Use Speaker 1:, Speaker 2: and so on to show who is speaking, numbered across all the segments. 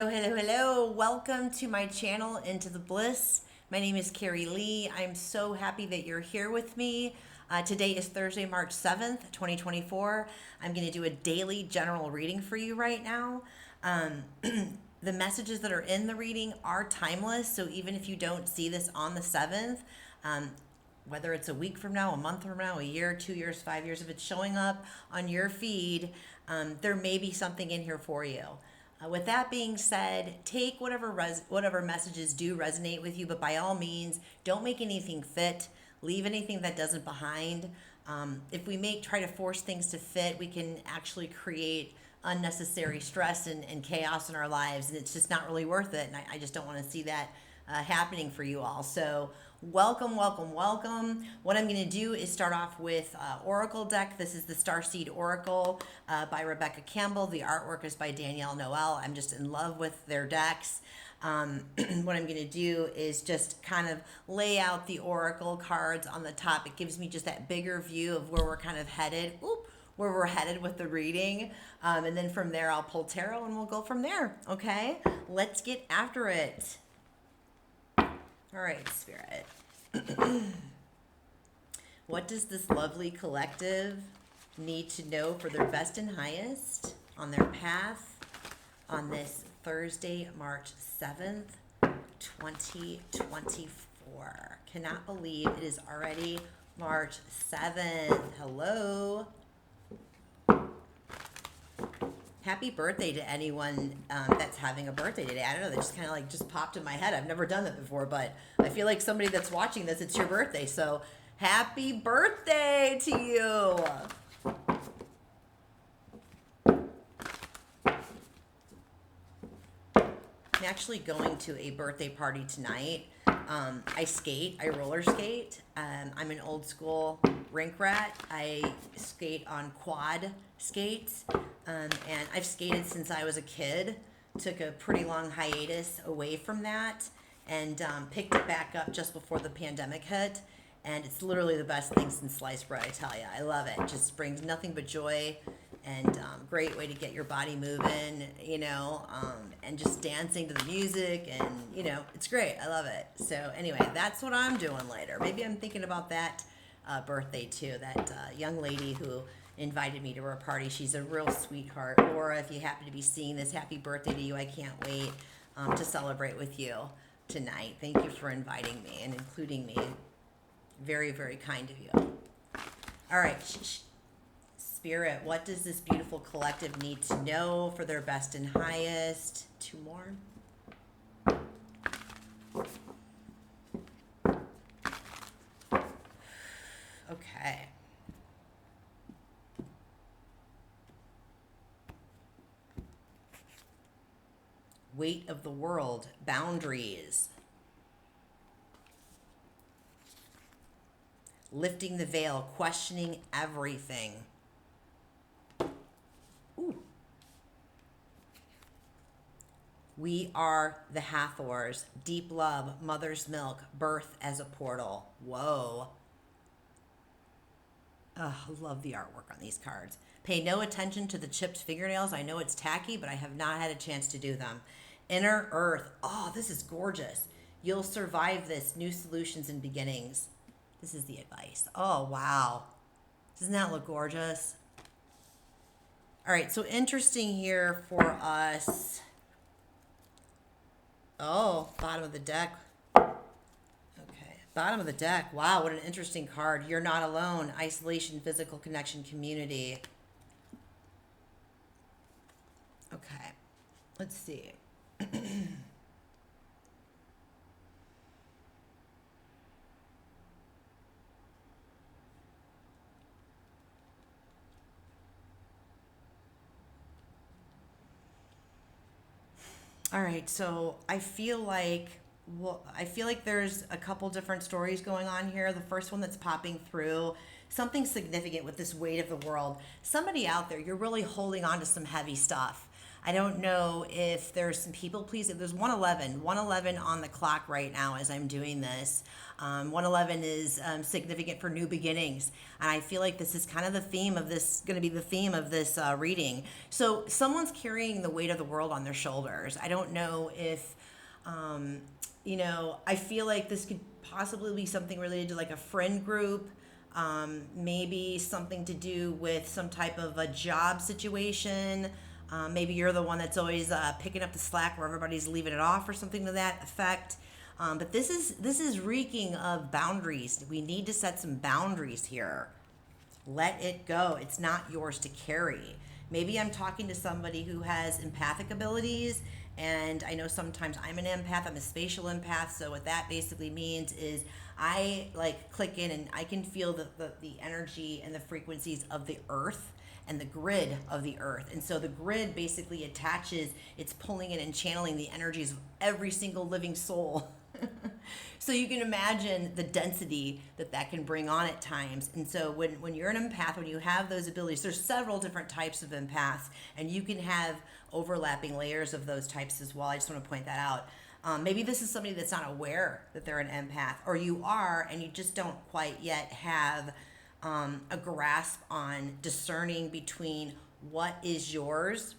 Speaker 1: Hello. Welcome to my channel, Into the Bliss. My name is Carey Lee. I'm so happy that you're here with me. Today is Thursday, March 7th, 2024. I'm going to do a daily general reading for you right now. The messages that are in the reading are timeless, so even if you don't see this on the 7th, whether it's a week from now, a month from now, a year, 2 years, 5 years, if it's showing up on your feed, there may be something in here for you. With that being said, take whatever messages do resonate with you, but by all means, don't make anything fit. Leave anything that doesn't behind. If we try to force things to fit, we can actually create unnecessary stress and chaos in our lives, and it's just not really worth it. And I just don't want to see that happening for you all. So welcome, welcome, welcome. What I'm going to do is start off with Oracle deck. This is the Starseed Oracle by Rebecca Campbell. The artwork is by Danielle Noel. I'm just in love with their decks. What I'm going to do is just kind of lay out the Oracle cards on the top. It gives me just that bigger view of where we're kind of headed. Where we're headed with the reading. And then from there, I'll pull tarot and we'll go from there. Okay? Let's get after it. All right, Spirit. What does this lovely collective need to know for their best and highest on their path on this Thursday, March 7th, 2024? Cannot believe it is already March 7th. Hello. Happy birthday to anyone that's having a birthday today. I don't know, that just kind of just popped in my head. I've never done that before, but I feel like somebody that's watching this, it's your birthday. So happy birthday to you. I'm actually going to a birthday party tonight. I roller skate. I'm an old school rink rat. I skate on quad skates. And I've skated since I was a kid. Took a pretty long hiatus away from that and picked it back up just before the pandemic hit. And it's literally the best thing since sliced bread, I tell you. I love it. It just brings nothing but joy and great way to get your body moving, and just dancing to the music. And, it's great. I love it. So anyway, that's what I'm doing later. Maybe I'm thinking about that birthday too. That young lady who invited me to her party. She's a real sweetheart. Laura, if you happen to be seeing this, happy birthday to you. I can't wait to celebrate with you tonight. Thank you for inviting me and including me. Very, very kind of you. All right, Spirit, what does this beautiful collective need to know for their best and highest? Two more. Okay. Weight of the world, boundaries. Lifting the veil, questioning everything. Ooh. We are the Hathors, deep love, mother's milk, birth as a portal. Whoa. I love the artwork on these cards. Pay no attention to the chipped fingernails. I know it's tacky, but I have not had a chance to do them. Inner Earth. Oh, this is gorgeous. You'll survive this. New solutions and beginnings. This is the advice. Oh, wow. Doesn't that look gorgeous? All right, so interesting here for us. Oh, bottom of the deck. Okay, bottom of the deck. Wow, what an interesting card. You're not alone. Isolation, physical connection, community. Okay, let's see. All right, so I feel like there's a couple different stories going on here. The first one that's popping through, something significant with this weight of the world. Somebody out there, you're really holding on to some heavy stuff. I don't know if there's some people pleasing. There's 111 on the clock right now as I'm doing this. 111 is significant for new beginnings. And I feel like this is kind of the theme of this, going to be the theme of this reading. So someone's carrying the weight of the world on their shoulders. I don't know if, I feel like this could possibly be something related to like a friend group. Maybe something to do with some type of a job situation. Maybe you're the one that's always picking up the slack where everybody's leaving it off or something to that effect. But this is reeking of boundaries. We need to set some boundaries here. Let it go. It's not yours to carry. Maybe I'm talking to somebody who has empathic abilities, and I know sometimes I'm an empath. I'm a spatial empath. So what that basically means is I like click in and I can feel the energy and the frequencies of the earth and the grid of the earth. And so the grid basically attaches, it's pulling in and channeling the energies of every single living soul. So you can imagine the density that can bring on at times. And so when you're an empath, when you have those abilities, there's several different types of empaths, and you can have overlapping layers of those types as well. I just want to point that out. Maybe this is somebody that's not aware that they're an empath, or you are and you just don't quite yet have a grasp on discerning between what is yours,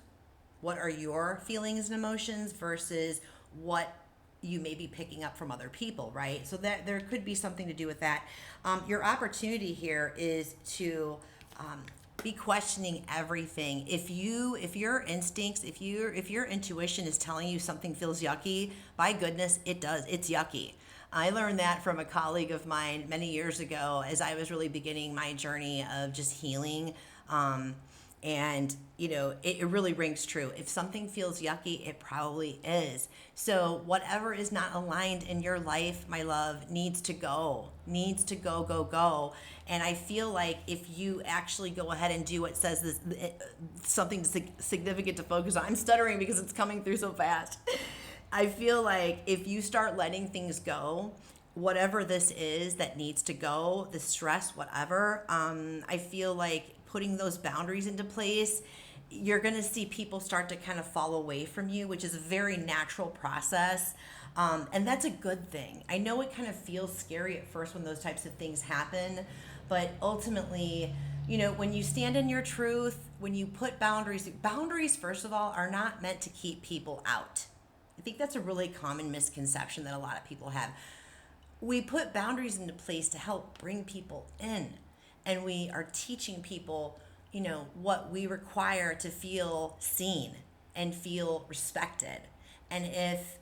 Speaker 1: what are your feelings and emotions versus what you may be picking up from other people, right? So that there could be something to do with that. Your opportunity here is to be questioning everything. If your instincts, if your intuition is telling you something feels yucky, by goodness, it does. It's yucky. I learned that from a colleague of mine many years ago as I was really beginning my journey of just healing. And it really rings true. If something feels yucky, it probably is. So whatever is not aligned in your life, my love, needs to go, go. And I feel like if you actually go ahead and do what says this, something significant to focus on. I'm stuttering because it's coming through so fast. I feel like if you start letting things go, whatever this is that needs to go, the stress, whatever, I feel like putting those boundaries into place, you're going to see people start to kind of fall away from you, which is a very natural process. And that's a good thing. I know it kind of feels scary at first when those types of things happen, but ultimately, when you stand in your truth, when you put boundaries, first of all, are not meant to keep people out. I think that's a really common misconception that a lot of people have. We put boundaries into place to help bring people in. And we are teaching people, what we require to feel seen and feel respected. And if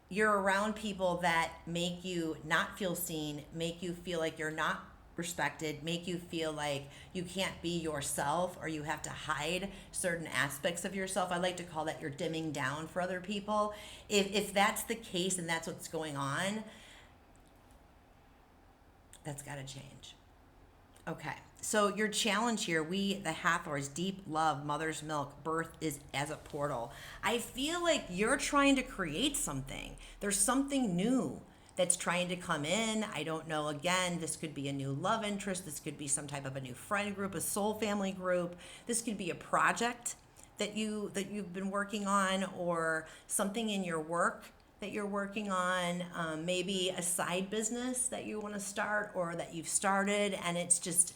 Speaker 1: you're around people that make you not feel seen, make you feel like you're not respected, make you feel like you can't be yourself or you have to hide certain aspects of yourself, I like to call that you're dimming down for other people. If that's the case and that's what's going on, that's got to change. Okay, so your challenge here, we, the Hathors, deep love, mother's milk, birth is as a portal. I feel like you're trying to create something. There's something new that's trying to come in. I don't know, again, this could be a new love interest. This could be some type of a new friend group, a soul family group. This could be a project that you've been working on, or something in your work that you're working on, maybe a side business that you want to start or that you've started and it's just,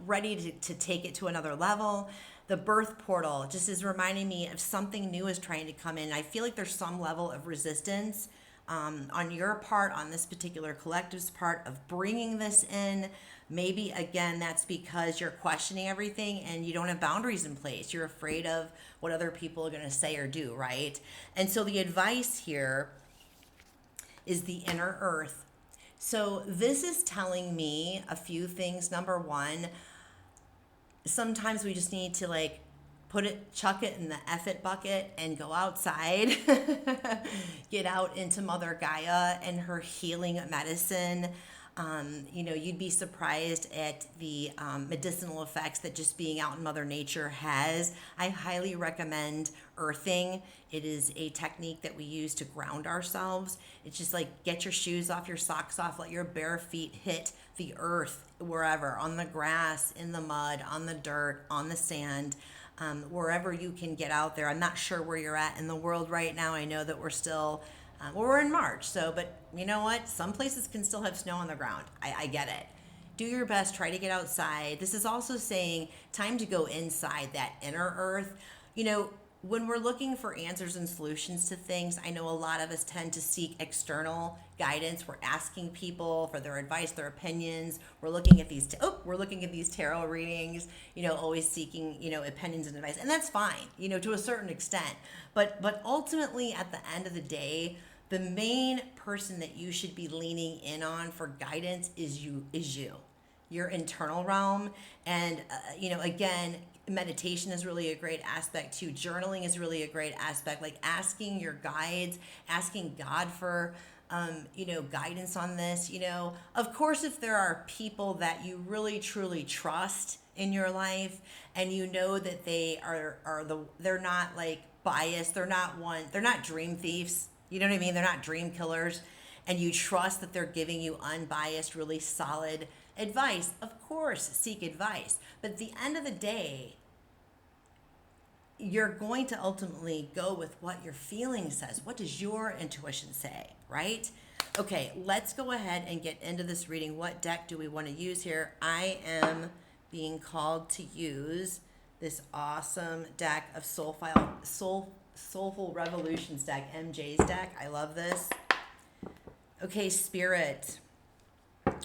Speaker 1: ready to take it to another level. The birth portal just is reminding me of something new is trying to come in. I feel like there's some level of resistance on your part, on this particular collective's part, of bringing this in. Maybe, again, that's because you're questioning everything and you don't have boundaries in place. You're afraid of what other people are going to say or do, right? And so the advice here is the inner earth. So this is telling me a few things. Number one, sometimes we just need to chuck it in the F it bucket and go outside, get out into Mother Gaia and her healing medicine. You'd be surprised at the medicinal effects that just being out in Mother Nature has. I highly recommend earthing. It is a technique that we use to ground ourselves. It's just like get your shoes off, your socks off, let your bare feet hit the earth wherever, on the grass, in the mud, on the dirt, on the sand. wherever you can get out there. I'm not sure where you're at in the world right now. I know that we're still, we're in March. So, but you know what? Some places can still have snow on the ground. I get it. Do your best. Try to get outside. This is also saying time to go inside that inner earth. You know, when we're looking for answers and solutions to things, I know a lot of us tend to seek external guidance. We're asking people for their advice, their opinions. We're looking at these. We're looking at these tarot readings. You know, always seeking opinions and advice, and that's fine. To a certain extent. But ultimately, at the end of the day, the main person that you should be leaning in on for guidance is you. Your internal realm. And again, meditation is really a great aspect too. Journaling is really a great aspect, like asking your guides, asking God for guidance on this. Of course, if there are people that you really truly trust in your life, and that they're not like biased, they're not dream thieves, you know what I mean, they're not dream killers, and you trust that they're giving you unbiased, really solid advice, of course, seek advice. But at the end of the day, you're going to ultimately go with what your feeling says. What does your intuition say, right? Okay, let's go ahead and get into this reading. What deck do we want to use here? I am being called to use this awesome deck of Soulful Revolutions deck, MJ's deck. I love this. Okay, Spirit,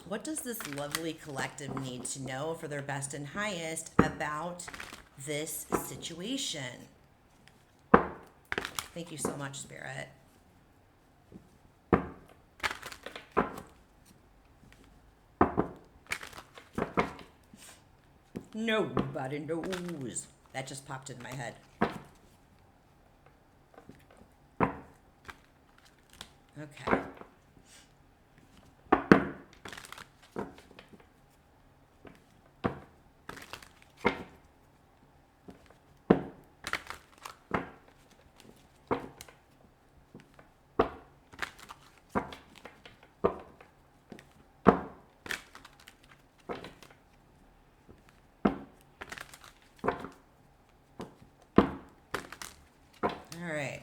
Speaker 1: what does this lovely collective need to know for their best and highest about this situation? Thank you so much, Spirit. Nobody knows. That just popped in my head. Okay. All right.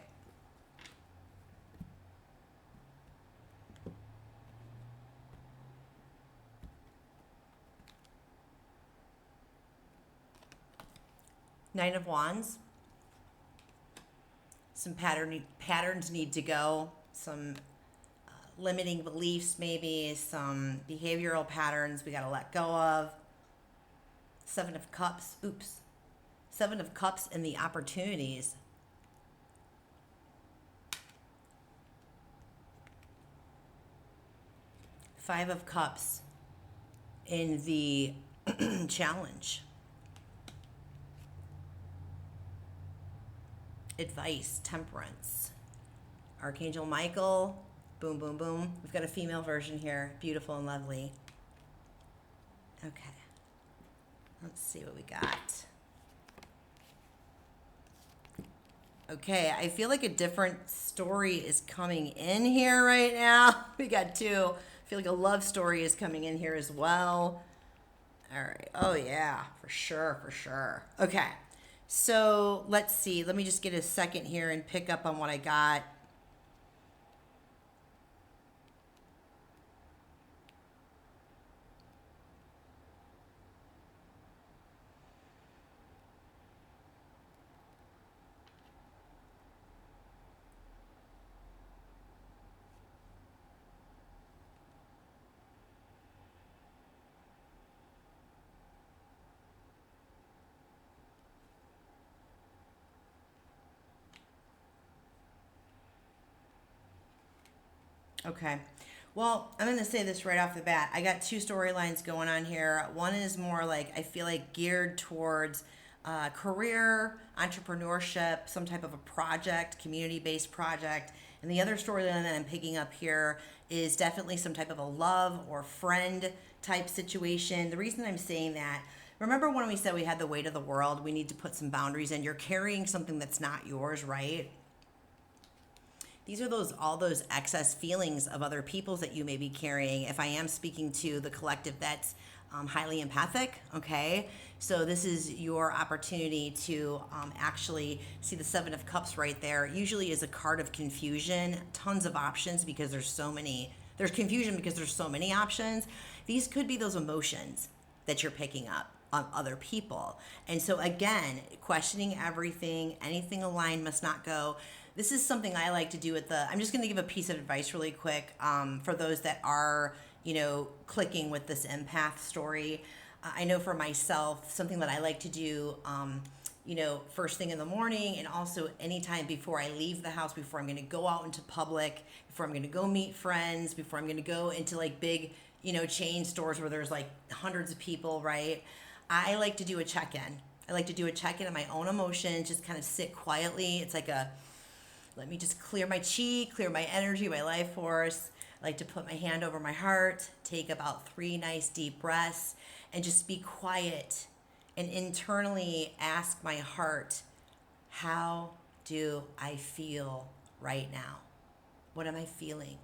Speaker 1: Nine of Wands. Some patterns need to go. Some limiting beliefs, maybe some behavioral patterns we got to let go of. Seven of Cups. Oops. Seven of Cups and the opportunities. Five of Cups in the challenge. Advice, Temperance. Archangel Michael. Boom, boom, boom. We've got a female version here. Beautiful and lovely. Okay. Let's see what we got. Okay, I feel like a different story is coming in here right now. We got two. I feel like a love story is coming in here as well. All right. Oh, yeah, for sure, for sure. Okay, so let's see. Let me just get a second here and pick up on what I got. Okay. Well, I'm going to say this right off the bat. I got two storylines going on here. One is more like, I feel like geared towards career, entrepreneurship, some type of a project, community-based project. And the other storyline that I'm picking up here is definitely some type of a love or friend type situation. The reason I'm saying that, remember when we said we had the weight of the world, we need to put some boundaries in. You're carrying something that's not yours, right? These are all those excess feelings of other people's that you may be carrying. If I am speaking to the collective that's highly empathic, okay? So this is your opportunity to actually see the Seven of Cups right there. Usually is a card of confusion, tons of options because there's so many. There's confusion because there's so many options. These could be those emotions that you're picking up on other people. And so again, questioning everything, anything aligned must not go. This is something I like to do I'm just going to give a piece of advice really quick for those that are, clicking with this empath story. I know for myself, something that I like to do, first thing in the morning and also anytime before I leave the house, before I'm going to go out into public, before I'm going to go meet friends, before I'm going to go into like big, chain stores where there's like hundreds of people, right? I like to do a check-in. I like to do a check-in of my own emotions, just kind of sit quietly. It's like let me just clear my chi, clear my energy, my life force. I like to put my hand over my heart, take about 3 nice deep breaths, and just be quiet and internally ask my heart, how do I feel right now? What am I feeling?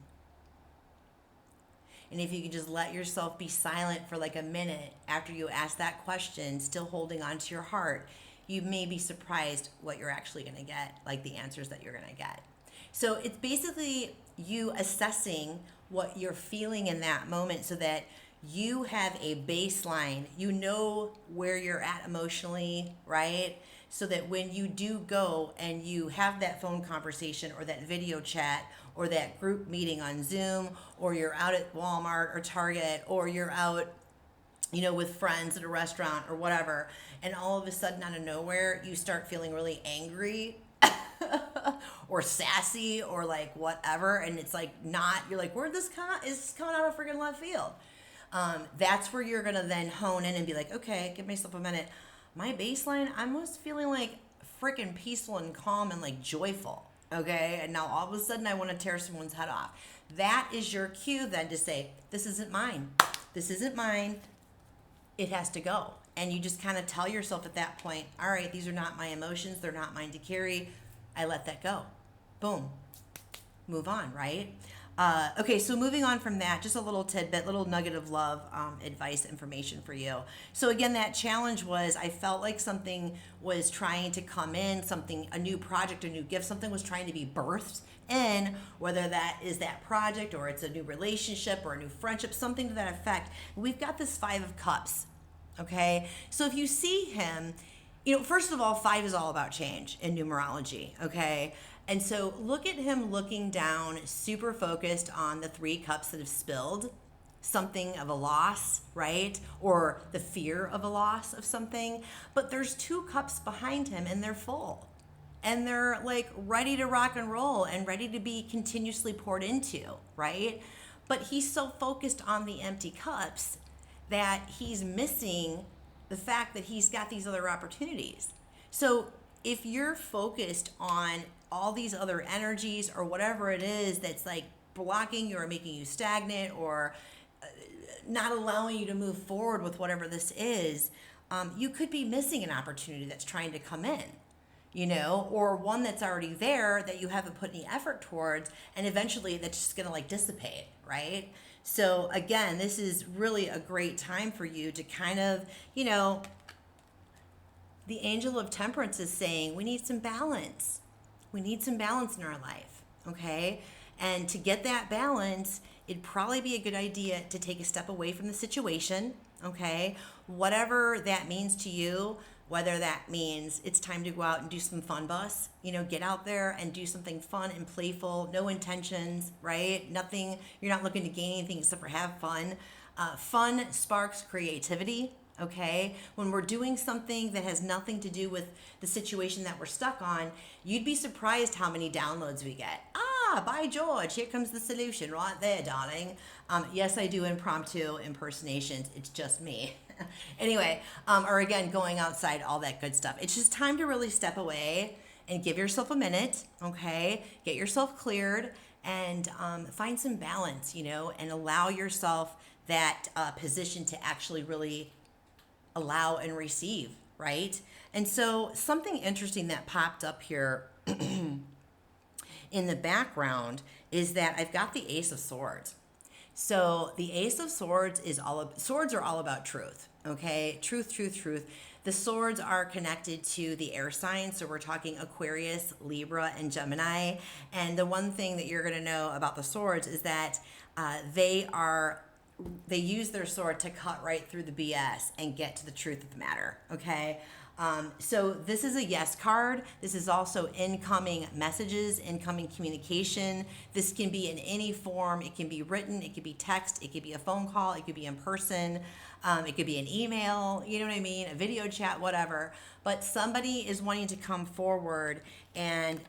Speaker 1: And if you can just let yourself be silent for like a minute after you ask that question, still holding on to your heart, you may be surprised what you're actually going to get, like the answers that you're going to get. So it's basically you assessing what you're feeling in that moment so that you have a baseline. You know where you're at emotionally, right? So that when you do go and you have that phone conversation or that video chat or that group meeting on Zoom, or you're out at Walmart or Target, or you're out, with friends at a restaurant or whatever, and all of a sudden out of nowhere, you start feeling really angry or sassy or like whatever, and it's like you're like, where'd this come out? Is this coming out of freaking left field? That's where you're gonna then hone in and be like, okay, give myself a minute. My baseline, I'm just feeling like freaking peaceful and calm and like joyful. Okay, and now all of a sudden I want to tear someone's head off. That is your cue then to say, this isn't mine. This isn't mine. It has to go. And you just kind of tell yourself at that point, all right, these are not my emotions. They're not mine to carry. I let that go. Boom. Move on, right? Okay, so moving on from that, just a little tidbit, little nugget of love, advice, information for you. So again, that challenge was I felt like something was trying to come in, a new project, a new gift, something was trying to be birthed in, whether that is that project or it's a new relationship or a new friendship, something to that effect. We've got this 5 of Cups, okay? So if you see him, first of all, 5 is all about change in numerology, okay? And so look at him looking down, super focused on the 3 cups that have spilled, something of a loss, right? Or the fear of a loss of something. But there's 2 cups behind him and they're full. And they're like ready to rock and roll and ready to be continuously poured into, right? But he's so focused on the empty cups that he's missing the fact that he's got these other opportunities. So if you're focused on all these other energies or whatever it is that's like blocking you or making you stagnant or not allowing you to move forward with whatever this is, you could be missing an opportunity that's trying to come in, or one that's already there that you haven't put any effort towards, and eventually that's just going to like dissipate, right? So again, this is really a great time for you to kind of, the angel of temperance is saying we need some balance. We need some balance in our life, okay? And to get that balance, it'd probably be a good idea to take a step away from the situation, okay? Whatever that means to you, whether that means it's time to go out and do some fun bus, get out there and do something fun and playful, no intentions, right? Nothing, you're not looking to gain anything except for have fun. Fun sparks creativity, okay? When we're doing something that has nothing to do with the situation that we're stuck on, you'd be surprised how many downloads we get. By George, here comes the solution right there, darling. Yes, I do impromptu impersonations. It's just me. Anyway, or again, going outside, all that good stuff. It's just time to really step away and give yourself a minute, okay? Get yourself cleared and find some balance, and allow yourself that position to actually really allow and receive, right? And so something interesting that popped up here in the background is that I've got the Ace of Swords. So the Ace of Swords is swords are all about truth. Okay, truth, truth, truth. The swords are connected to the air signs, so we're talking Aquarius, Libra, and Gemini. And the one thing that you're going to know about the swords is that they use their sword to cut right through the BS and get to the truth of the matter. Okay. So this is a yes card. This is also incoming messages, incoming communication. This can be in any form. It can be written, it could be text, it could be a phone call, it could be in person, it could be an email, you know what I mean, a video chat, whatever. But somebody is wanting to come forward and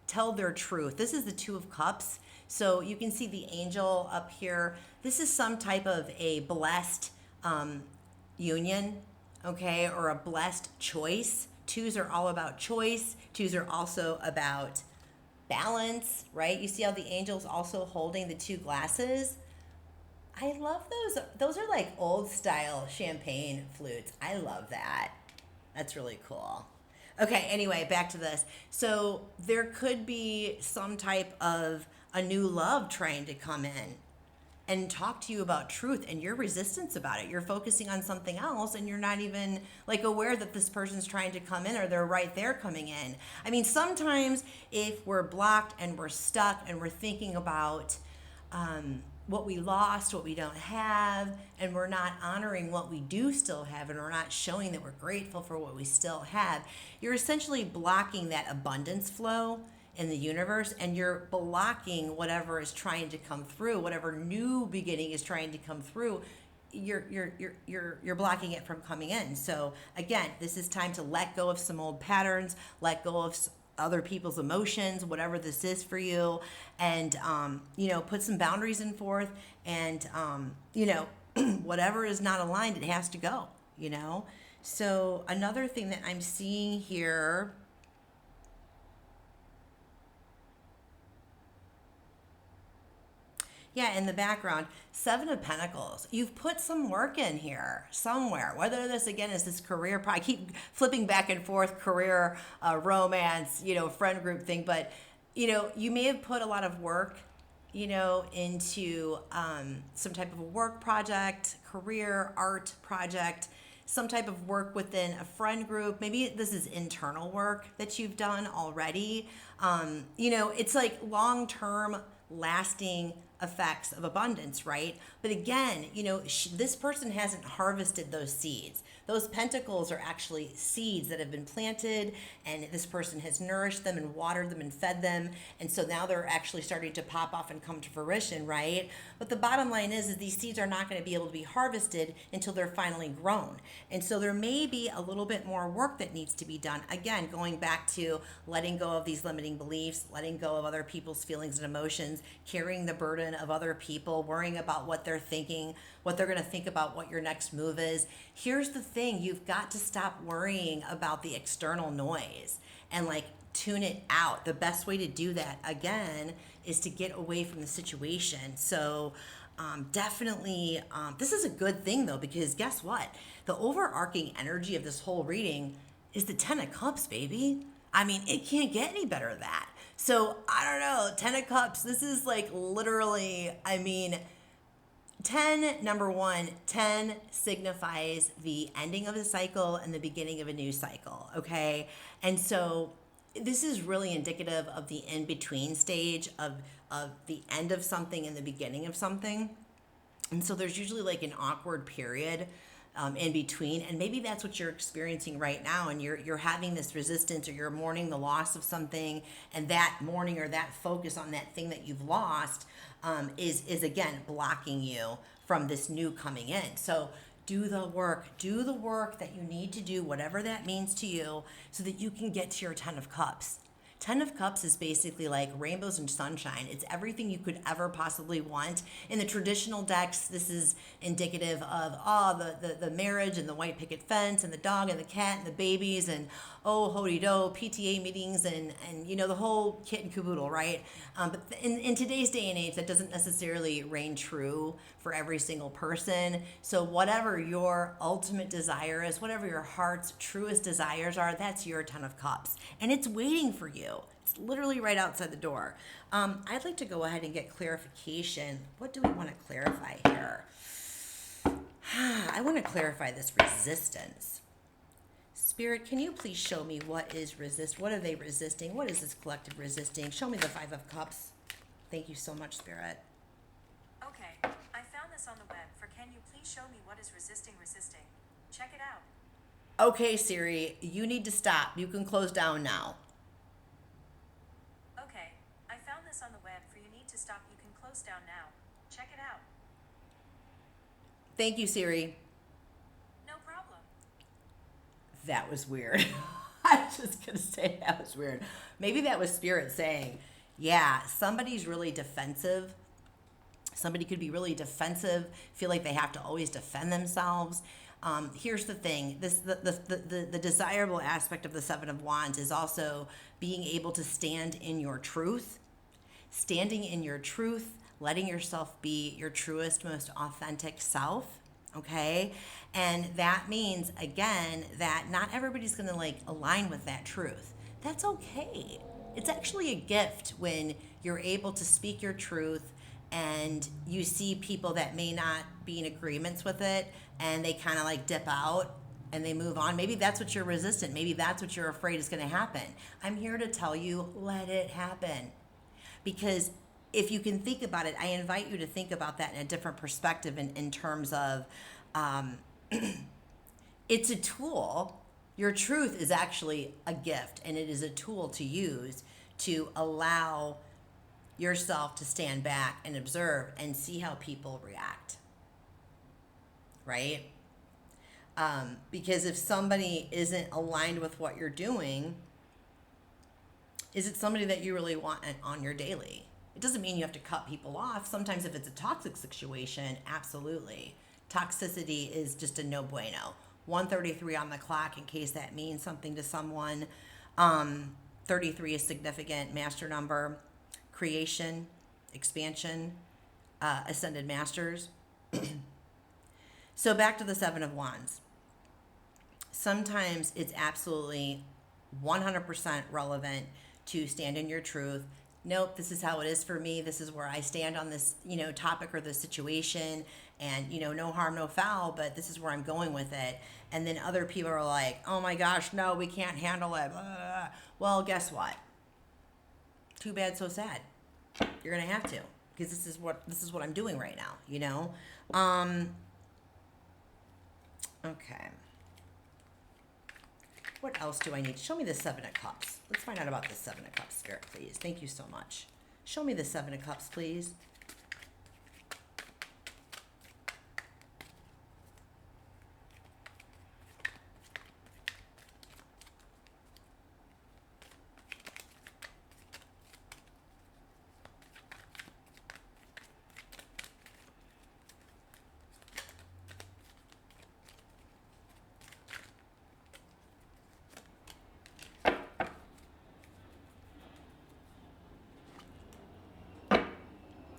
Speaker 1: tell their truth. This is the Two of Cups. So you can see the angel up here. This is some type of a blessed union, okay, or a blessed choice. Twos are all about choice. Twos are also about balance, right? You see how the angel's also holding the two glasses? I love those. Those are like old style champagne flutes. I love that. That's really cool. Okay, anyway, back to this. So there could be some type of a new love trying to come in and talk to you about truth, and your resistance about it. You're focusing on something else and you're not even like aware that this person's trying to come in, or they're right there coming in. I mean, sometimes if we're blocked and we're stuck and we're thinking about what we lost, what we don't have, and we're not honoring what we do still have, and we're not showing that we're grateful for what we still have, you're essentially blocking that abundance flow in the universe, and you're blocking whatever is trying to come through, whatever new beginning is trying to come through. You're blocking it from coming in. So again, this is time to let go of some old patterns, let go of other people's emotions, whatever this is for you, and put some boundaries in forth, and whatever is not aligned, it has to go. So another thing that I'm seeing here. Yeah, in the background, Seven of Pentacles. You've put some work in here somewhere. Whether this, again, is this career, I keep flipping back and forth, career, romance, friend group thing. But, you may have put a lot of work, into some type of a work project, career, art project, some type of work within a friend group. Maybe this is internal work that you've done already. It's like long-term lasting effects of abundance, right? But again, this person hasn't harvested those seeds. Those pentacles are actually seeds that have been planted, and this person has nourished them and watered them and fed them. And so now they're actually starting to pop off and come to fruition, right? But the bottom line is these seeds are not going to be able to be harvested until they're finally grown. And so there may be a little bit more work that needs to be done. Again, going back to letting go of these limiting beliefs, letting go of other people's feelings and emotions, carrying the burden of other people, worrying about what they're thinking, what they're going to think about what your next move is. Here's the thing, you've got to stop worrying about the external noise and tune it out. The best way to do that, again, is to get away from the situation. So definitely, this is a good thing though, because guess what? The overarching energy of this whole reading is the Ten of Cups, baby. I mean, it can't get any better than that. So I don't know, Ten of Cups, this is literally, 10, number one, 10 signifies the ending of a cycle and the beginning of a new cycle, okay? And so this is really indicative of the in-between stage of the end of something and the beginning of something. And so there's usually an awkward period in between, and maybe that's what you're experiencing right now, and you're having this resistance, or you're mourning the loss of something, and that mourning or that focus on that thing that you've lost is again blocking you from this new coming in. So do the work that you need to do, whatever that means to you, so that you can get to your Ten of Cups. Ten of Cups is basically like rainbows and sunshine. It's everything you could ever possibly want. In the traditional decks, this is indicative of the marriage and the white picket fence and the dog and the cat and the babies and ho-de-do, PTA meetings and the whole kit and caboodle, right? But in today's day and age, that doesn't necessarily reign true for every single person. So whatever your ultimate desire is, whatever your heart's truest desires are, that's your Ten of Cups. And it's waiting for you. It's literally right outside the door. I'd like to go ahead and get clarification. What do we want to clarify here? I want to clarify this resistance. Spirit, can you please show me what is resist? What are they resisting? What is this collective resisting? Show me the Five of Cups. Thank you so much, Spirit.
Speaker 2: Okay, I found this on the web for can you please show me what is resisting? Check it out.
Speaker 1: Okay, Siri, you need to stop. You can close down now.
Speaker 2: Okay, I found this on the web for you need to stop. You can close down now. Check it out.
Speaker 1: Thank you, Siri.
Speaker 2: No problem.
Speaker 1: That was weird. I was just going to say that was weird. Maybe that was Spirit saying, yeah, somebody's really defensive. Somebody could be really defensive, feel like they have to always defend themselves. Here's the thing. The desirable aspect of the Seven of Wands is also being able to stand in your truth. Standing in your truth, letting yourself be your truest, most authentic self. Okay? And that means, again, that not everybody's going to align with that truth. That's okay. It's actually a gift when you're able to speak your truth and you see people that may not be in agreements with it and they kind of dip out and they move on. Maybe that's what you're resistant. Maybe that's what you're afraid is going to happen. I'm here to tell you, let it happen. Because if you can think about it, I invite you to think about that in a different perspective in terms of it's a tool. Your truth is actually a gift, and it is a tool to use to allow yourself to stand back and observe and see how people react. Right? Because if somebody isn't aligned with what you're doing, is it somebody that you really want on your daily? It doesn't mean you have to cut people off. Sometimes if it's a toxic situation, absolutely. Toxicity is just a no bueno. 133 on the clock, in case that means something to someone. 33 is significant master number, creation, expansion, ascended masters. So back to the Seven of Wands. Sometimes it's absolutely 100% relevant to stand in your truth. Nope, this is how it is for me. This is where I stand on this, topic or this situation, and no harm, no foul, but this is where I'm going with it. And then other people are like, oh my gosh, no, we can't handle it. Blah, blah, blah. Well, guess what? Too bad, so sad. You're gonna have to, because this is what I'm doing right now. Okay. What else do I need? Show me the Seven of Cups. Let's find out about the Seven of Cups, Spirit, please. Thank you so much. Show me the Seven of Cups, please.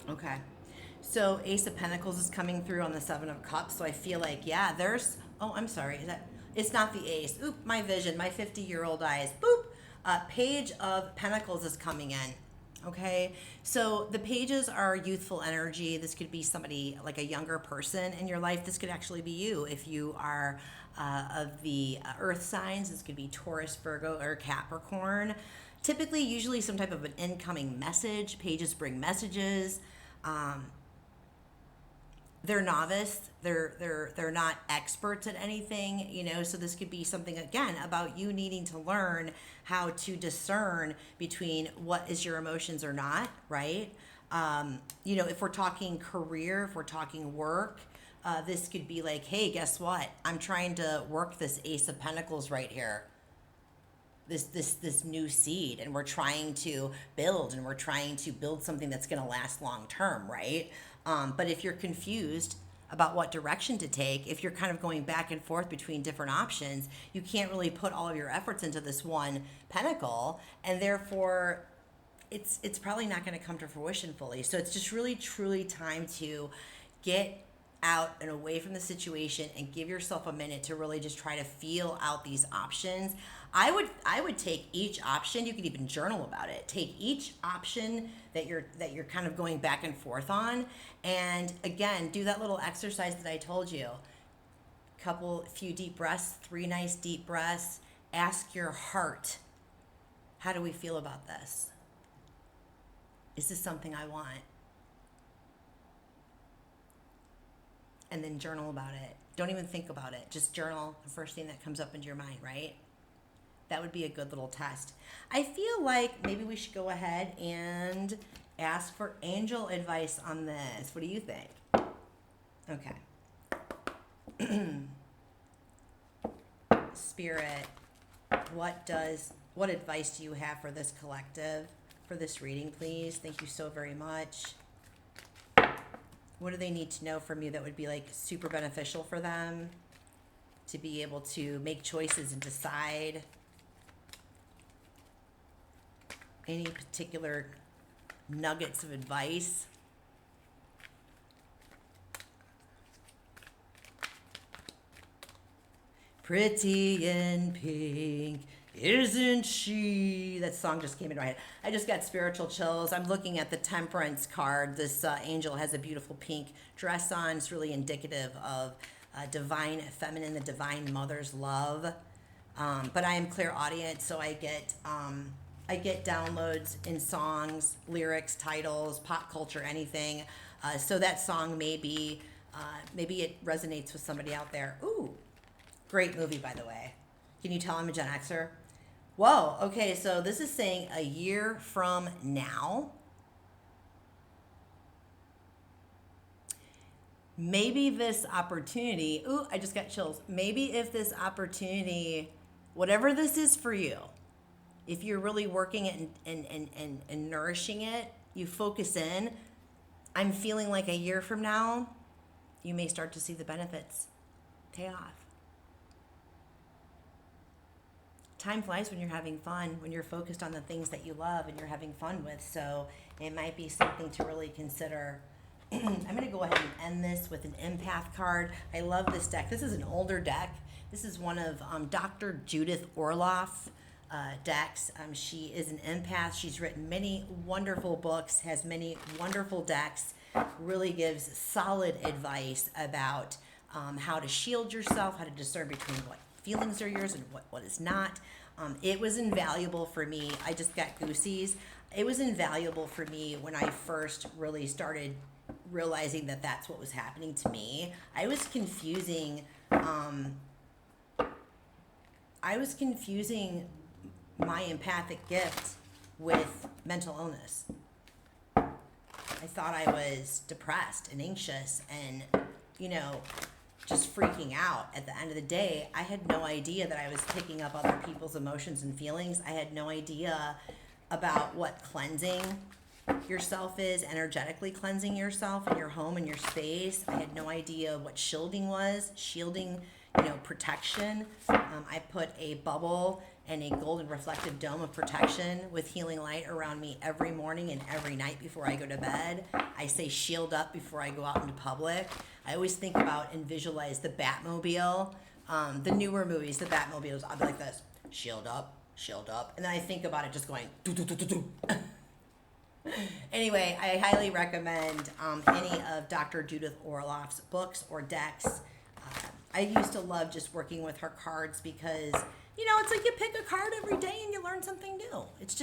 Speaker 1: Okay. So Ace of Pentacles is coming through on the Seven of Cups. So I feel like, yeah, I'm sorry. It's not the Ace. Oop, my vision, my 50-year-old eyes. Boop. Page of Pentacles is coming in. Okay. So the pages are youthful energy. This could be somebody like a younger person in your life. This could actually be you if you are of the earth signs. This could be Taurus, Virgo, or Capricorn. Typically, usually some type of an incoming message. Pages bring messages. They're novice. They're not experts at anything, so this could be something, again, about you needing to learn how to discern between what is your emotions or not, right? If we're talking career, if we're talking work, this could be like, hey, guess what? I'm trying to work this Ace of Pentacles right here. This new seed, and we're trying to build something that's going to last long term, right? But if you're confused about what direction to take, if you're kind of going back and forth between different options, you can't really put all of your efforts into this one pentacle, and therefore it's probably not going to come to fruition fully. So it's just really truly time to get out and away from the situation and give yourself a minute to really just try to feel out these options. I would take each option. You could even journal about it. Take each option that you're kind of going back and forth on, and again, do that little exercise that I told you. Few deep breaths, 3 nice deep breaths. Ask your heart, how do we feel about this? Is this something I want? And then journal about it. Don't even think about it. Just journal the first thing that comes up into your mind, right? That would be a good little test. I feel like maybe we should go ahead and ask for angel advice on this. What do you think? Okay. Spirit, what advice do you have for this collective, for this reading, please? Thank you so very much. What do they need to know from you that would be like super beneficial for them to be able to make choices and decide? Any particular nuggets of advice? Pretty in pink, isn't she? That song just came into my head. I just got spiritual chills. I'm looking at the Temperance card. This angel has a beautiful pink dress on. It's really indicative of divine feminine, the divine mother's love. But I am clairaudient, so I get downloads in songs, lyrics, titles, pop culture, anything. So that song maybe it resonates with somebody out there. Ooh. Great movie, by the way. Can you tell I'm a Gen Xer? Whoa, okay, so this is saying a year from now. Maybe this opportunity, ooh, I just got chills. Maybe if this opportunity, whatever this is for you, if you're really working it and nourishing it, you focus in, I'm feeling like a year from now, you may start to see the benefits pay off. Time flies when you're having fun, when you're focused on the things that you love and you're having fun with. So it might be something to really consider. I'm going to go ahead and end this with an empath card. I love this deck. This is an older deck. This is one of Dr. Judith Orloff decks. She is an empath. She's written many wonderful books, has many wonderful decks, really gives solid advice about how to shield yourself, how to discern between what feelings are yours and what is not. It was invaluable for me. I just got goosies. It was invaluable for me when I first really started realizing that that's what was happening to me. I was confusing my empathic gift with mental illness. I thought I was depressed and anxious and, just freaking out. At the end of the day, I had no idea that I was picking up other people's emotions and feelings. I had no idea about what cleansing yourself is, energetically cleansing yourself in your home and your space. I had no idea what shielding was. Shielding, protection. I put a bubble and a golden reflective dome of protection with healing light around me every morning and every night before I go to bed. I say shield up before I go out into public. I always think about and visualize the Batmobile. The newer movies, the Batmobiles, I'll be like this, shield up. And then I think about it just going, doo, doo, doo, doo, doo. Anyway, I highly recommend any of Dr. Judith Orloff's books or decks. I used to love just working with her cards because, it's like you pick a card every day and you learn something new. It's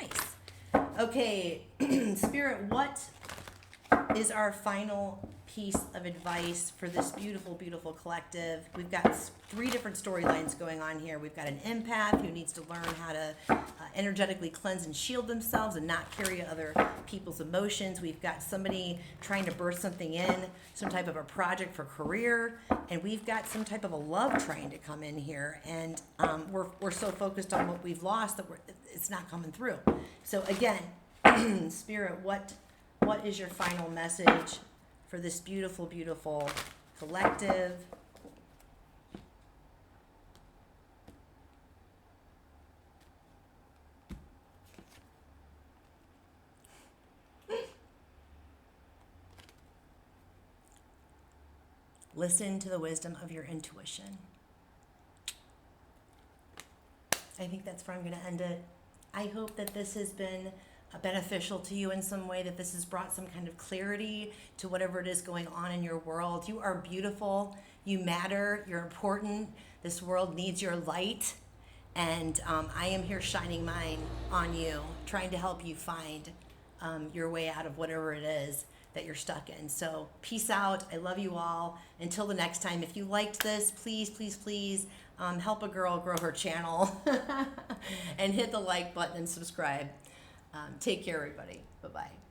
Speaker 1: nice. Okay, Spirit, what is our final piece of advice for this beautiful, beautiful collective? We've got 3 different storylines going on here. We've got an empath who needs to learn how to energetically cleanse and shield themselves and not carry other people's emotions. We've got somebody trying to birth something in, some type of a project for career, and we've got some type of a love trying to come in here, and we're so focused on what we've lost that it's not coming through. So again, Spirit, what is your final message for this beautiful, beautiful collective? Listen to the wisdom of your intuition. I think that's where I'm going to end it. I hope that this has been beneficial to you in some way, that this has brought some kind of clarity to whatever it is going on in your world. You are beautiful. You matter. You're important. This world needs your light. And I am here shining mine on you, trying to help you find your way out of whatever it is that you're stuck in. So peace out. I love you all. Until the next time, if you liked this, please, please, please help a girl grow her channel and hit the like button and subscribe. Take care, everybody. Bye-bye.